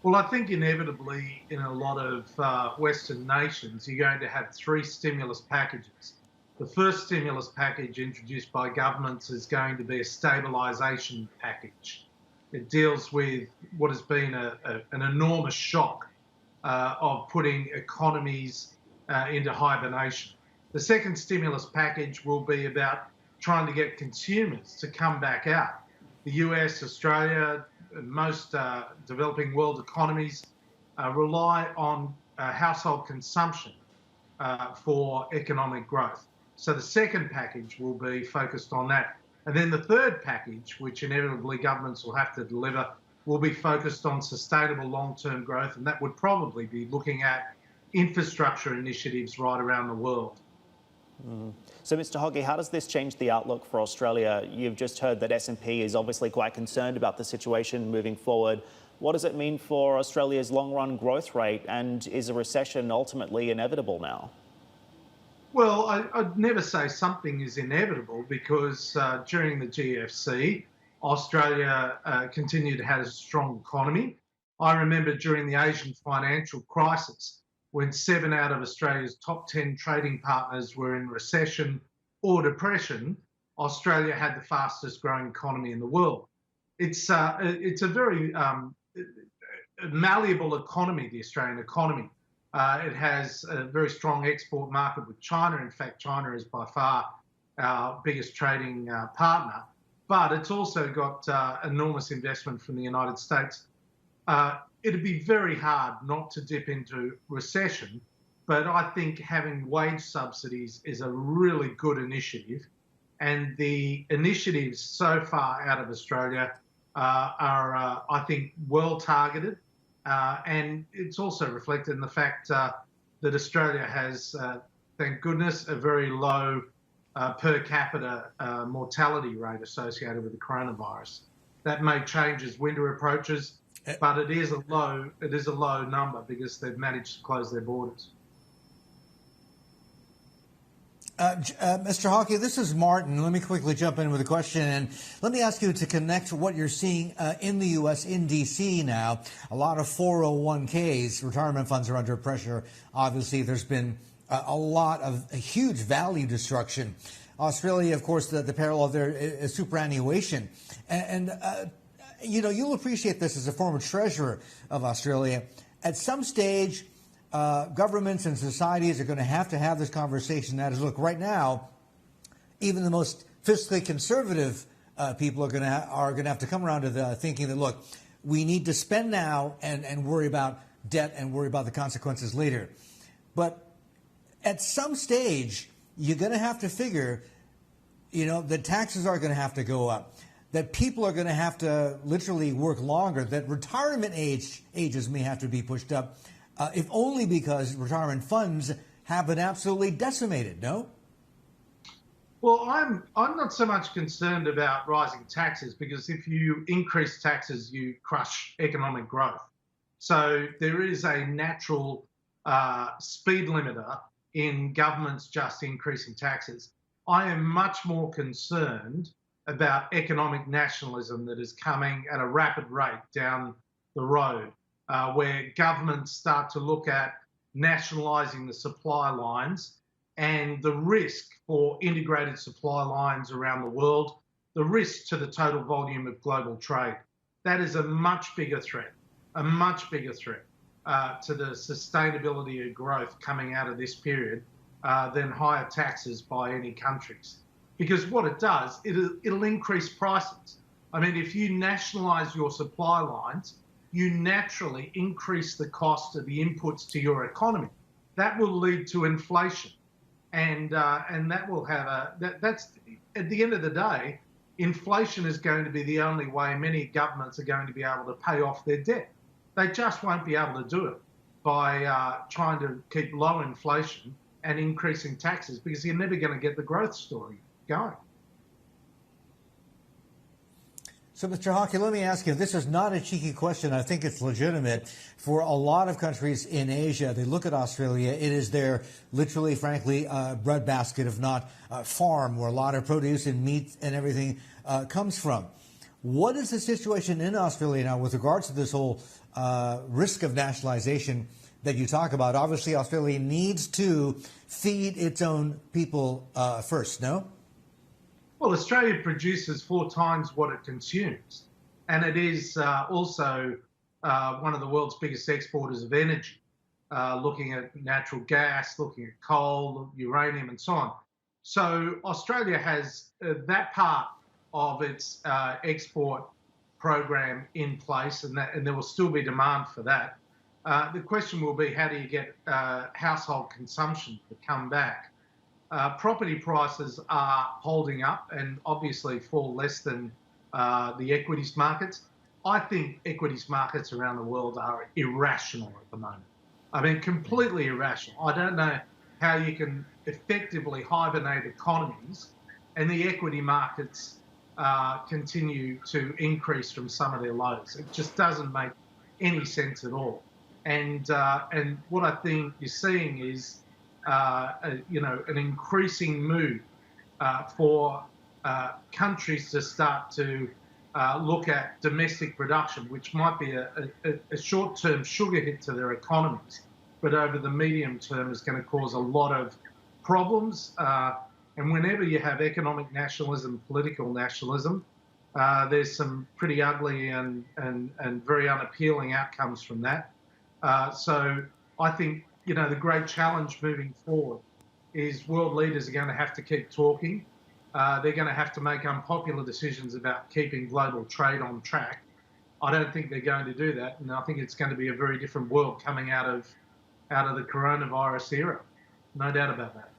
Well, I think inevitably in a lot of Western nations, you're going to have three stimulus packages. The first stimulus package introduced by governments is going to be a stabilisation package. It deals with what has been an enormous shock of putting economies into hibernation. The second stimulus package will be about trying to get consumers to come back out. The US, Australia, and most developing world economies rely on household consumption for economic growth. So the second package will be focused on that. And then the third package, which inevitably governments will have to deliver, will be focused on sustainable long-term growth, and that would probably be looking at infrastructure initiatives right around the world. So, Mr. Hoggy, how does this change the outlook for Australia? You've just heard that S&P is obviously quite concerned about the situation moving forward. What does it mean for Australia's long-run growth rate, and is a recession ultimately inevitable now? Well, I'd never say something is inevitable because during the GFC, Australia continued to have a strong economy. I remember during the Asian financial crisis, when 7 out of Australia's top 10 trading partners were in recession or depression, Australia had the fastest growing economy in the world. It's a very malleable economy, the Australian economy. It has a very strong export market with China. In fact, China is by far our biggest trading partner. But it's also got enormous investment from the United States. It'd be very hard not to dip into recession, but I think having wage subsidies is a really good initiative. And the initiatives so far out of Australia are, I think, well targeted. And it's also reflected in the fact that Australia has, thank goodness, a very low per capita mortality rate associated with the coronavirus. That may change as winter approaches, but it is a low number because they've managed to close their borders. Mr. Hockey, this is Martin. Let me quickly jump in with a question, and let me ask you to connect what you're seeing in the U.S., in D.C. now. A lot of 401ks, retirement funds, are under pressure. Obviously, there's been a lot of huge value destruction. Australia, of course, the parallel there is superannuation. And you'll appreciate this as a former treasurer of Australia. At some stage, governments and societies are going to have this conversation. That is, look, right now, even the most fiscally conservative people are going to have to come around to the thinking that, look, we need to spend now and worry about debt and worry about the consequences later. But at some stage, you're going to have to figure, that taxes are going to have to go up, that people are going to have to literally work longer, that retirement ages may have to be pushed up, if only because retirement funds have been absolutely decimated, no? Well, I'm not so much concerned about rising taxes, because if you increase taxes, you crush economic growth. So there is a natural speed limiter in governments just increasing taxes. I am much more concerned about economic nationalism that is coming at a rapid rate down the road, where governments start to look at nationalising the supply lines and the risk for integrated supply lines around the world, the risk to the total volume of global trade. That is a much bigger threat to the sustainability of growth coming out of this period than higher taxes by any countries. Because what it does, it'll increase prices. I mean, if you nationalise your supply lines, you naturally increase the cost of the inputs to your economy. That will lead to inflation, and that will have that's at the end of the day, inflation is going to be the only way many governments are going to be able to pay off their debt. They just won't be able to do it by trying to keep low inflation and increasing taxes, because you're never going to get the growth story going. So, Mr. Hockey, let me ask you, this is not a cheeky question. I think it's legitimate. For a lot of countries in Asia, they look at Australia. It is their, literally, frankly, breadbasket, if not farm, where a lot of produce and meat and everything comes from. What is the situation in Australia now with regards to this whole risk of nationalization that you talk about? Obviously, Australia needs to feed its own people first, no? Well, Australia produces 4 times what it consumes, and it is also one of the world's biggest exporters of energy, looking at natural gas, looking at coal, uranium, and so on. So Australia has that part of its export program in place, and there will still be demand for that. The question will be, how do you get household consumption to come back? Property prices are holding up and obviously fall less than the equities markets. I think equities markets around the world are irrational at the moment. I mean, completely irrational. I don't know how you can effectively hibernate economies and the equity markets continue to increase from some of their lows. It just doesn't make any sense at all. And what I think you're seeing is an increasing move for countries to start to look at domestic production, which might be a short-term sugar hit to their economies, but over the medium term is going to cause a lot of problems. And whenever you have economic nationalism, political nationalism, there's some pretty ugly and very unappealing outcomes from that. So I think, the great challenge moving forward is world leaders are going to have to keep talking. They're going to have to make unpopular decisions about keeping global trade on track. I don't think they're going to do that, and I think it's going to be a very different world coming out of the coronavirus era. No doubt about that.